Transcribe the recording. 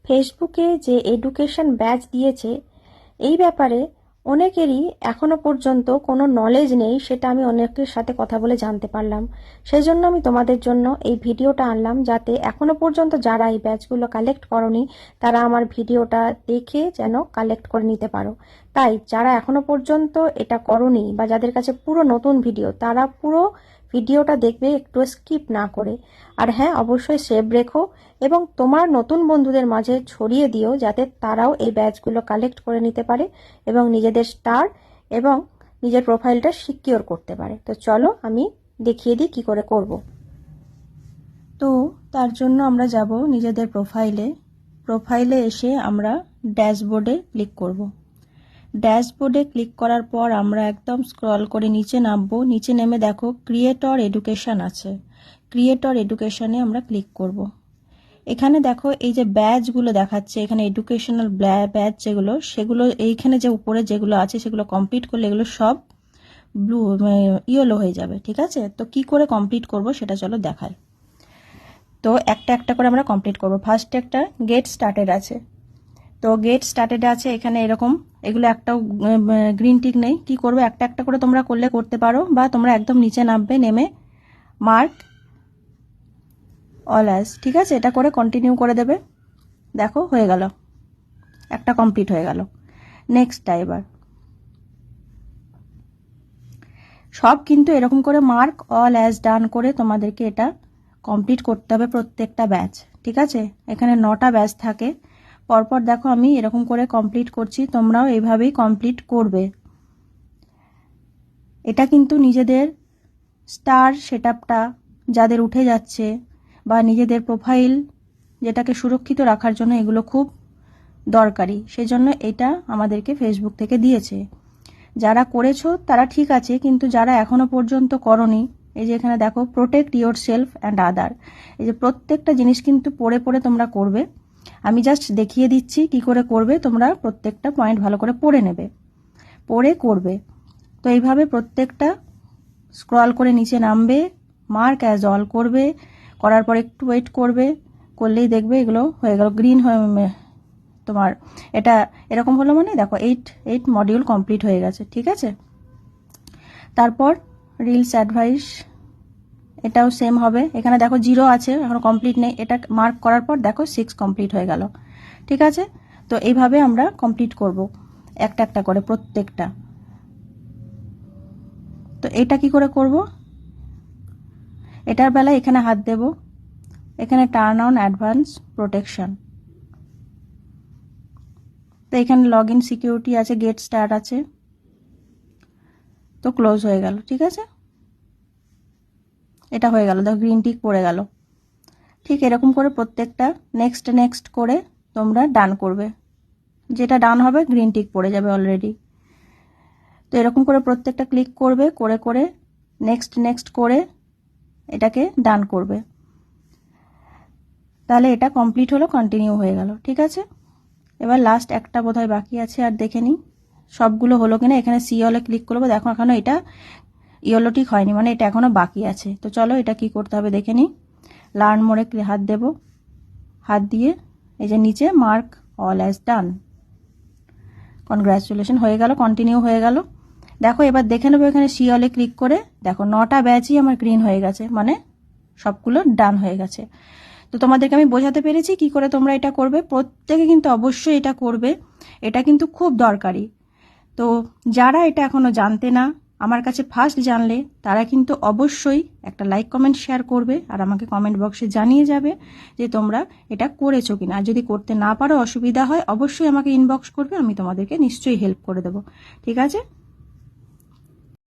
ফেসবুকে যে education batch দিয়েছে এই ব্যাপারে অনেকেরই এখনো পর্যন্ত কোনো নলেজ নেই, সেটা আমি অনেকের সাথে কথা বলে জানতে পারলাম। সেই জন্য আমি তোমাদের জন্য এই ভিডিওটা আনলাম, যাতে এখনো পর্যন্ত যারা এই ব্যাচগুলো কালেক্ট করনি তারা আমার ভিডিওটা দেখে যেন কালেক্ট করে নিতে পারো। তাই যারা এখনো পর্যন্ত এটা করনি বা যাদের কাছে পুরো নতুন ভিডিও, তারা পুরো ভিডিওটা দেখবে, একটু স্কিপ না করে। আর হ্যাঁ, অবশ্যই সেভ রেখো এবং তোমার নতুন বন্ধুদের মাঝে ছড়িয়ে দিও, যাতে তারাও এই ব্যাচগুলো কালেক্ট করে নিতে পারে এবং নিজেদের স্টার এবং নিজের প্রোফাইলটা সিকিওর করতে পারে। তো চলো আমি দেখিয়ে দিই কি করে করব। তো তার জন্য আমরা যাব নিজেদের প্রোফাইলে এসে আমরা ড্যাশবোর্ডে ক্লিক করব। ড্যাশবোর্ডে ক্লিক করার পর আমরা একদম স্ক্রল করে নিচে নামবো। নিচে নেমে দেখো ক্রিয়েটর এডুকেশন আছে, ক্রিয়েটর এডুকেশনে আমরা ক্লিক করব। এখানে দেখো এই যে ব্যাচগুলো দেখাচ্ছে, এখানে এডুকেশনাল ব্যাচ যেগুলো, সেগুলো এইখানে যে উপরে যেগুলো আছে সেগুলো কমপ্লিট করলে এগুলো সব ব্লু ইয়েলো হয়ে যাবে। ঠিক আছে, তো কি করে কমপ্লিট করব সেটা চলো দেখাই। তো একটা একটা করে আমরা কমপ্লিট করব। ফার্স্ট একটা গেট স্টার্টেড আছে, তো গেট স্টার্টেড আছে এখানে এরকম, এগুলো একটাও গ্রিন টিক নেই। কি করবে, একটা একটা করে তোমরা করলে করতে পারো, বা তোমরা একদম নিচে নামবে, নেমে মার্ক অল অ্যাজ, ঠিক আছে, এটা করে কন্টিনিউ করে দেবে। দেখো হয়ে গেল, একটা কমপ্লিট হয়ে গেল। নেক্সটটা এবার সব কিন্তু এরকম করে মার্ক অল অ্যাজ ডান করে তোমাদেরকে এটা কমপ্লিট করতে হবে প্রত্যেকটা ব্যাচ। ঠিক আছে, এখানে 9টা ব্যাচ থাকে পরপর। দেখো আমি এরকম করে কমপ্লিট করছি, তোমরাও এইভাবেই কমপ্লিট করবে। এটা কিন্তু নিজেদের স্টার সেটআপটা যাদের উঠে যাচ্ছে বা নিজেদের প্রোফাইল যেটাকে সুরক্ষিত রাখার জন্য এগুলো খুব দরকারি, সেজন্য এটা আমাদেরকে ফেসবুক থেকে দিয়েছে। যারা করেছো তারা ঠিক আছে, কিন্তু যারা এখনো পর্যন্ত করনি, এই যে এখানে দেখো protect your self and other, এই যে প্রত্যেকটা জিনিস কিন্তু পড়ে পড়ে তোমরা করবে। আমি জাস্ট দেখিয়ে দিচ্ছি কি করে করবে, তোমরা প্রত্যেকটা পয়েন্ট ভালো করে পড়ে নেবে, পড়ে করবে। তো এইভাবে প্রত্যেকটা স্ক্রল করে নিচে নামবে, মার্ক অ্যাজ অল করবে, করার পর একটু ওয়েট করবে, করলেই দেখবে এগুলো হয়ে গেল গ্রিন হয়ে তোমার এটা এরকম হলো, মানে দেখো 8 মডিউল কমপ্লিট হয়ে গেছে। ঠিক আছে, তারপর রিলস অ্যাডভাইস, এটাও সেম হবে। এখানে দেখো 0 আছে, এখন কমপ্লিট নেই, এটা মার্ক করার পর দেখো 6 কমপ্লিট হয়ে গেল। ঠিক আছে, তো এইভাবে আমরা কমপ্লিট করব একটা একটা করে প্রত্যেকটা। তো এটা কি করে করব, এটার বেলায় এখানে হাত দেব, এখানে টার্ন অন অ্যাডভান্স প্রোটেকশন। তো এখানে লগ ইন সিকিউরিটি আছে, গেট স্টার্ট আছে, তো ক্লোজ হয়ে গেল। ঠিক আছে, এটা হয়ে গেল, দেখো গ্রিন টিক পড়ে গেল। ঠিক এরকম করে প্রত্যেকটা নেক্সট নেক্সট করে তোমরা ডান করবে, যেটা ডান হবে গ্রিন টিক পড়ে যাবে অলরেডি। তো এরকম করে প্রত্যেকটা ক্লিক করবে, করে করে নেক্সট নেক্সট করে এটাকে ডান করবে, তাহলে এটা কমপ্লিট হলো, কন্টিনিউ হয়ে গেল। ঠিক আছে, এবার লাস্ট একটা বোধহয় বাকি আছে, আর দেখে নিই সবগুলো হলো কিনা। এখানে সি হলে ক্লিক করবো, দেখো এখনো এটা ইয়েলো টিক হয়নি, মানে এটা এখনো বাকি আছে। তো চলো এটা কি করতে হবে দেখে নিই। লার্ন মোড়ে হাত দেব, হাত দিয়ে এই যে নিচে মার্ক অল অ্যাজ ডান, কনগ্রাচুলেশন হয়ে গেল, কন্টিনিউ হয়ে গেল। দেখো এবার দেখে নেবো এখানে সি হলে ক্লিক করে, দেখো 9টা ব্যাচই আমার গ্রিন হয়ে গেছে, মানে সবগুলো ডান হয়ে গেছে। তো তোমাদেরকে আমি বোঝাতে পেরেছি কি করে তোমরা এটা করবে। প্রত্যেকে কিন্তু অবশ্যই এটা করবে, এটা কিন্তু খুব দরকারি। তো যারা এটা এখনো জানতে না, আমার কাছে ফার্স্ট জানলে, তারা কিন্তু অবশ্যই একটা লাইক কমেন্ট শেয়ার করবে, আর আমাকে কমেন্ট বক্সে জানিয়ে যাবে যে তোমরা এটা করেছো কিনা। আর যদি করতে না পারো, অসুবিধা হয়, অবশ্যই আমাকে ইনবক্স করবে, আমি তোমাদেরকে নিশ্চয়ই হেল্প করে দেবো। ঠিক আছে।